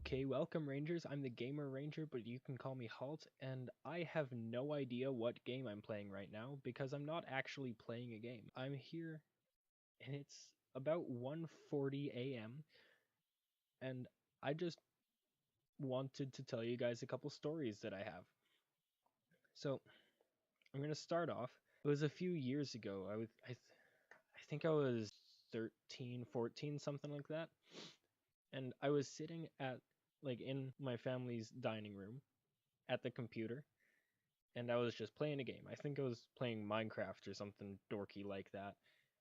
Okay, welcome Rangers. I'm the Gamer Ranger, but you can call me Halt, and I have no idea what game I'm playing right now because I'm not actually playing a game. I'm here and it's about 1:40 a.m. and I just wanted to tell you guys a couple stories that I have. So, I'm going to start off. It was a few years ago. I think I was 13, 14, something like that. And I was sitting at in my family's dining room at the computer, and I was just playing a game. I think I was playing Minecraft or something dorky like that.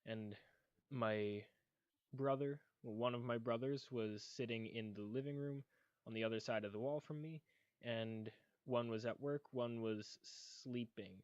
And my brother, well, one of my brothers, was sitting in the living room on the other side of the wall from me, and one was at work, one was sleeping.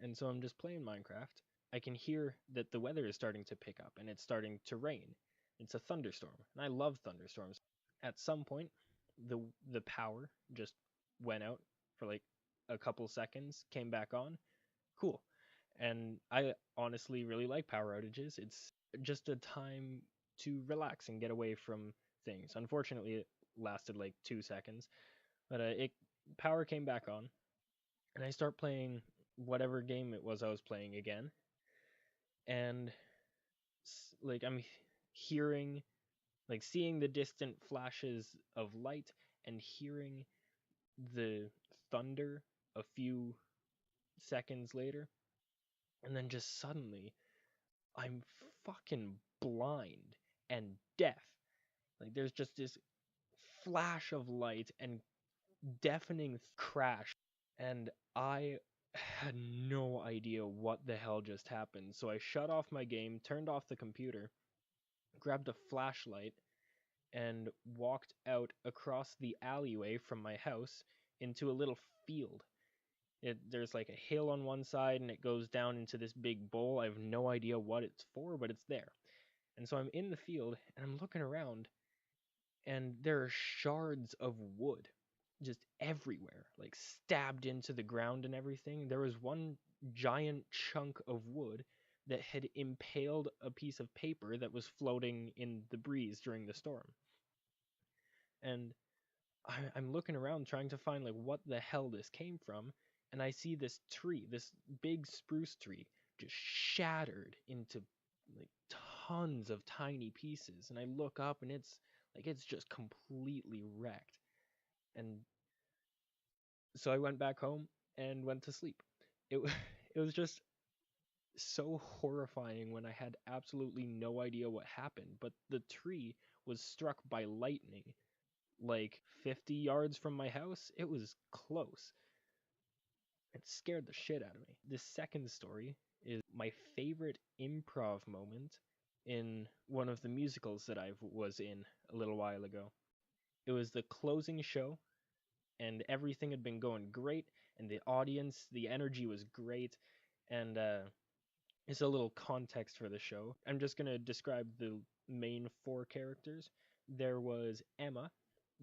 And so I'm just playing Minecraft. I can hear that the weather is starting to pick up and it's starting to rain. It's a thunderstorm, and I love thunderstorms. At some point, the power just went out for like a couple seconds, came back on. Cool. And I honestly really like power outages. It's just a time to relax and get away from things. Unfortunately, it lasted like 2 seconds, but it power came back on, and I start playing whatever game it was I was playing again, and I'm hearing, seeing the distant flashes of light and hearing the thunder a few seconds later, and then just suddenly I'm fucking blind and deaf. Like there's just this flash of light and deafening crash, and I had no idea what the hell just happened. So I shut off my game, turned off the computer, grabbed a flashlight, and walked out across the alleyway from my house into a little field. There's like a hill on one side and it goes down into this big bowl. I have no idea what it's for, but it's there. And so I'm in the field and I'm looking around, and there are shards of wood just everywhere, like stabbed into the ground and everything. There was one giant chunk of wood that had impaled a piece of paper that was floating in the breeze during the storm. And I'm looking around trying to find like what the hell this came from, and I see this tree, this big spruce tree, just shattered into like tons of tiny pieces. And I look up and it's just completely wrecked. And so I went back home and went to sleep. It it was just so horrifying when I had absolutely no idea what happened, but the tree was struck by lightning like 50 yards from my house. It was close. It scared the shit out of me. The second story is my favorite improv moment in one of the musicals that I was in a little while ago. It was the closing show, and everything had been going great, and the audience, the energy was great, and it's a little context for the show. I'm just going to describe the main four characters. There was Emma,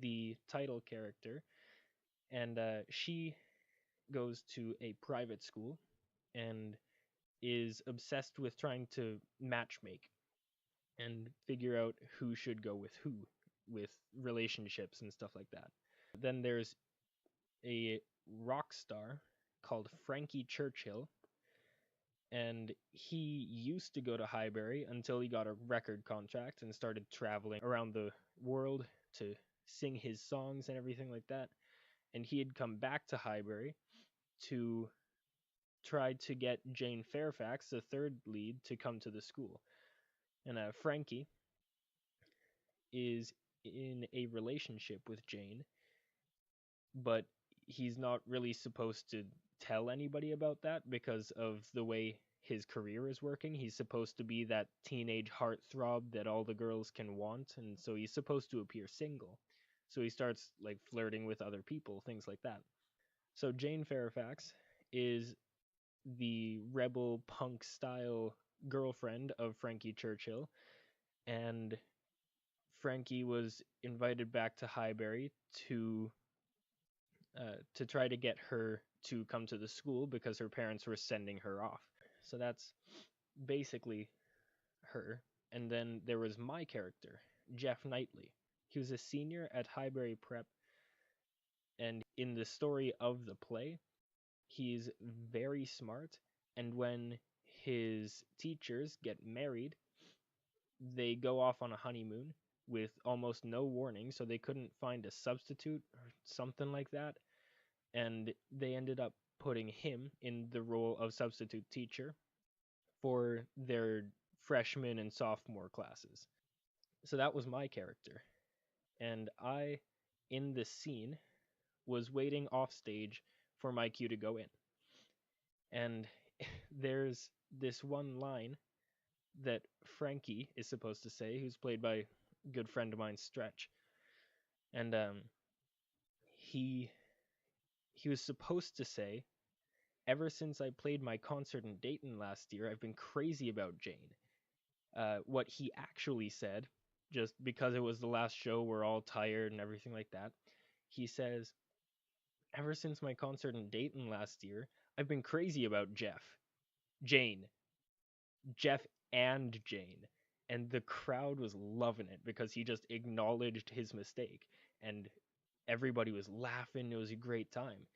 the title character, and she goes to a private school and is obsessed with trying to matchmake and figure out who should go with who, with relationships and stuff like that. Then there's a rock star called Frankie Churchill, and he used to go to Highbury until he got a record contract and started traveling around the world to sing his songs and everything like that. And he had come back to Highbury to try to get Jane Fairfax, the third lead, to come to the school. And Frankie is in a relationship with Jane, but he's not really supposed to tell anybody about that because of the way his career is working. He's supposed to be that teenage heartthrob that all the girls can want, and so he's supposed to appear single. So he starts like flirting with other people, things like that. So Jane Fairfax is the rebel punk style girlfriend of Frankie Churchill, and Frankie was invited back to Highbury to try to get her to come to the school because her parents were sending her off. So that's basically her. And then there was my character, Jeff Knightley. He was a senior at Highbury Prep, and in the story of the play, he's very smart, and when his teachers get married, they go off on a honeymoon with almost no warning, so they couldn't find a substitute or something like that, and they ended up putting him in the role of substitute teacher for their freshman and sophomore classes. So that was my character. And I, in the scene, was waiting off stage for my cue to go in. And there's this one line that Frankie is supposed to say, who's played by a good friend of mine, Stretch. And he was supposed to say, ever since I played my concert in Dayton last year, I've been crazy about Jane. What he actually said, just because it was the last show, we're all tired and everything like that, he says, ever since my concert in Dayton last year, I've been crazy about Jane, Jeff and Jane. And the crowd was loving it because he just acknowledged his mistake. And everybody was laughing. It was a great time.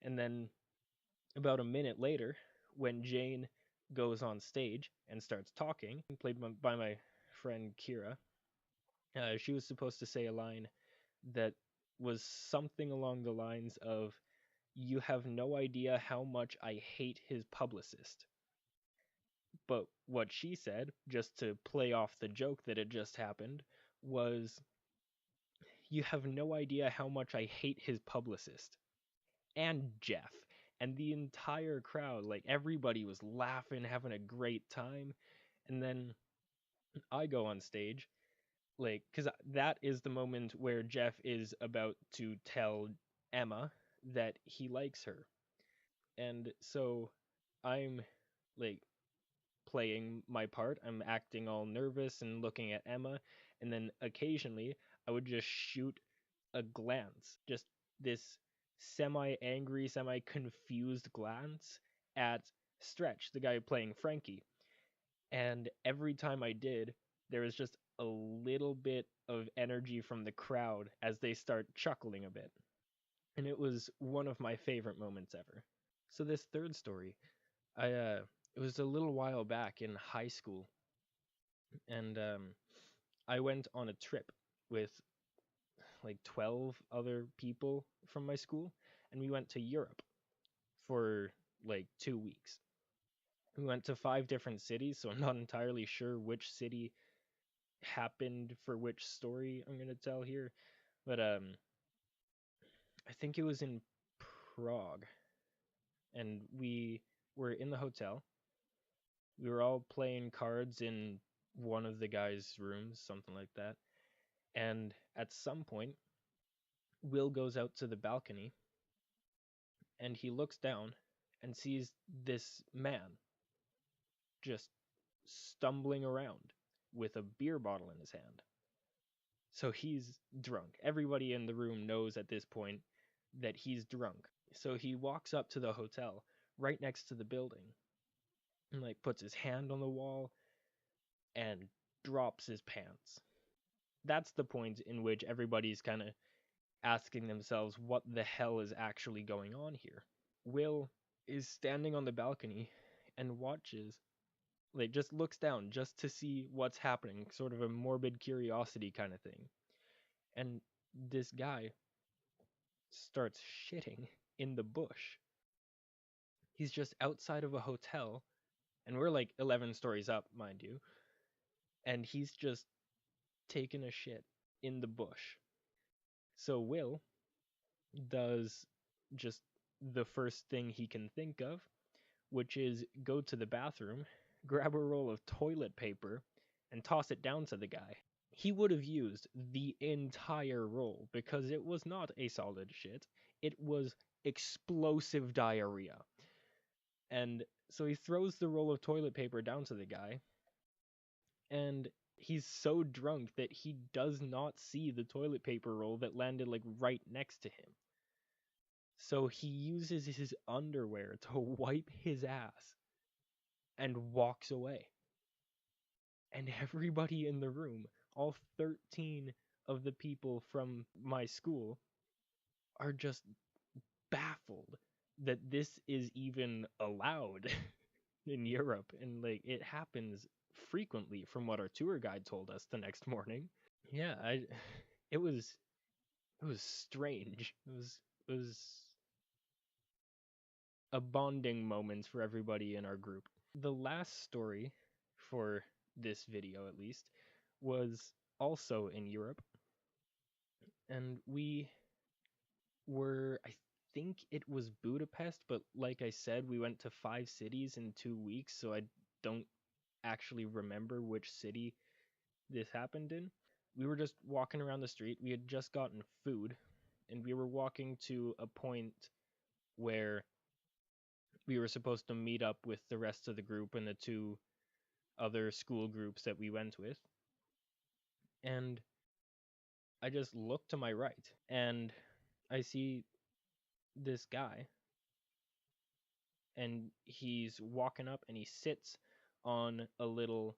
And then about a minute later, when Jane goes on stage and starts talking, played by my friend Kira, she was supposed to say a line that was something along the lines of, "You have no idea how much I hate his publicist." But what she said, just to play off the joke that had just happened, was, "You have no idea how much I hate his publicist." And Jeff. And the entire crowd, like everybody was laughing, having a great time. And then I go on stage, like, because that is the moment where Jeff is about to tell Emma that he likes her. And so I'm like playing my part. I'm acting all nervous and looking at Emma. And then occasionally I would just shoot a glance, just this semi-angry, semi-confused glance at Stretch, the guy playing Frankie. And every time I did, there was just a little bit of energy from the crowd as they start chuckling a bit. And it was one of my favorite moments ever. So this third story, it was a little while back in high school, and I went on a trip with like 12 other people from my school, and we went to Europe for like 2 weeks. We went to 5 different cities, so I'm not entirely sure which city happened for which story I'm going to tell here, but I think it was in Prague, and we were in the hotel. We were all playing cards in one of the guys' rooms, something like that. And at some point, Will goes out to the balcony and he looks down and sees this man just stumbling around with a beer bottle in his hand. So he's drunk. Everybody in the room knows at this point that he's drunk. So he walks up to the hotel right next to the building and like puts his hand on the wall and drops his pants. That's the point in which everybody's kind of asking themselves what the hell is actually going on here. Will is standing on the balcony and watches, like just looks down just to see what's happening, sort of a morbid curiosity kind of thing. And this guy starts shitting in the bush. He's just outside of a hotel, and we're like 11 stories up, mind you, and he's just taking a shit in the bush. So Will does just the first thing he can think of, which is go to the bathroom, grab a roll of toilet paper, and toss it down to the guy. He would have used the entire roll because it was not a solid shit. It was explosive diarrhea. And so he throws the roll of toilet paper down to the guy, and he's so drunk that he does not see the toilet paper roll that landed like right next to him. So he uses his underwear to wipe his ass and walks away. And everybody in the room, all 13 of the people from my school are just baffled that this is even allowed in Europe, and like it happens frequently from what our tour guide told us the next morning. Yeah, it was strange. It was a bonding moment for everybody in our group. The last story for this video, at least, was also in Europe, and we were, I think it was Budapest, but like I said, we went to 5 cities in 2 weeks, so I don't actually remember which city this happened in. We were just walking around the street. We had just gotten food, and we were walking to a point where we were supposed to meet up with the rest of the group and the 2 other school groups that we went with. And I just look to my right, and I see this guy, and he's walking up, and he sits on a little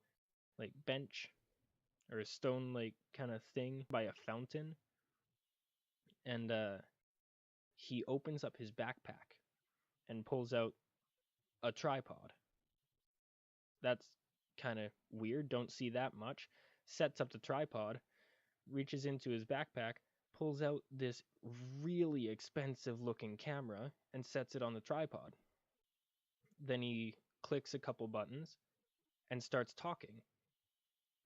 like bench or a stone like kind of thing by a fountain, and he opens up his backpack and pulls out a tripod. That's kind of weird, don't see that much. Sets up the tripod, reaches into his backpack, pulls out this really expensive looking camera and sets it on the tripod. Then he clicks a couple buttons and starts talking.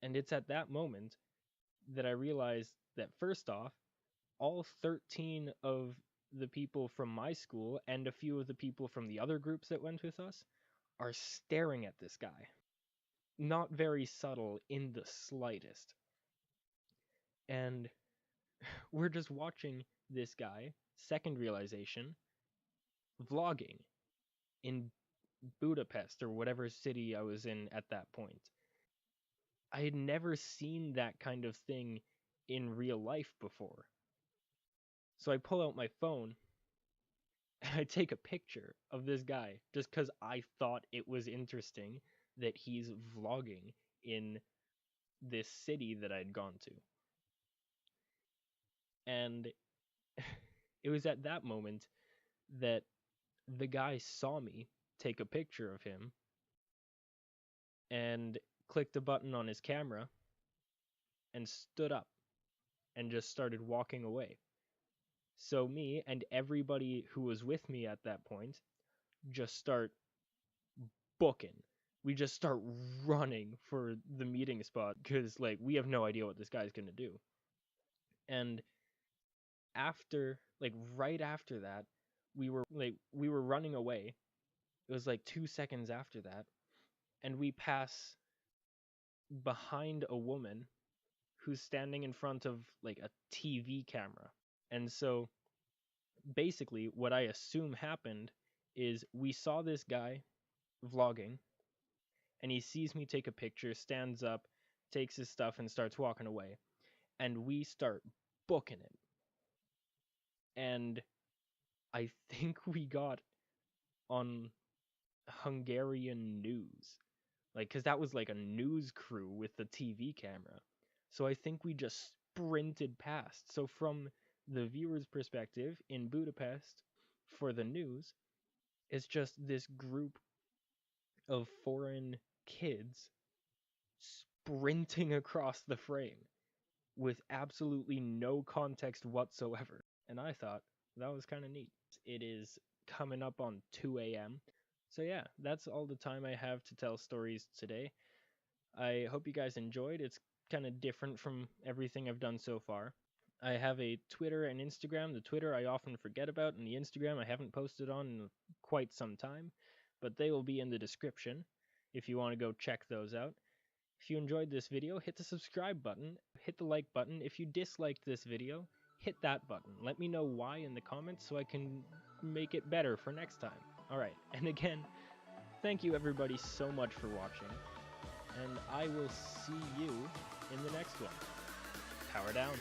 And it's at that moment that I realized that, first off, all 13 of the people from my school and a few of the people from the other groups that went with us are staring at this guy. Not very subtle in the slightest. And we're just watching this guy, second realization, vlogging in Budapest or whatever city I was in at that point. I had never seen that kind of thing in real life before. So I pull out my phone and I take a picture of this guy just because I thought it was interesting that he's vlogging in this city that I'd gone to. And it was at that moment that the guy saw me take a picture of him and clicked a button on his camera and stood up and just started walking away. So me and everybody who was with me at that point just start booking. We just start running for the meeting spot because like we have no idea what this guy's going to do. And after, like right after that, we were running away. It was like 2 seconds after that, and we pass behind a woman who's standing in front of like a TV camera. And so basically what I assume happened is we saw this guy vlogging, and he sees me take a picture, stands up, takes his stuff, and starts walking away. And we start booking it. And I think we got on Hungarian news. Like, because that was like a news crew with the TV camera. So I think we just sprinted past. So from the viewer's perspective in Budapest for the news, it's just this group of foreign kids sprinting across the frame with absolutely no context whatsoever. And I thought that was kind of neat. It is coming up on 2 a.m. So yeah, that's all the time I have to tell stories today. I hope you guys enjoyed. It's kind of different from everything I've done so far. I have a Twitter and Instagram. The Twitter I often forget about, and the Instagram I haven't posted on in quite some time, but they will be in the description if you want to go check those out. If you enjoyed this video, hit the subscribe button, hit the like button. If you disliked this video, hit that button. Let me know why in the comments so I can make it better for next time. Alright, and again, thank you everybody so much for watching, and I will see you in the next one. Power down.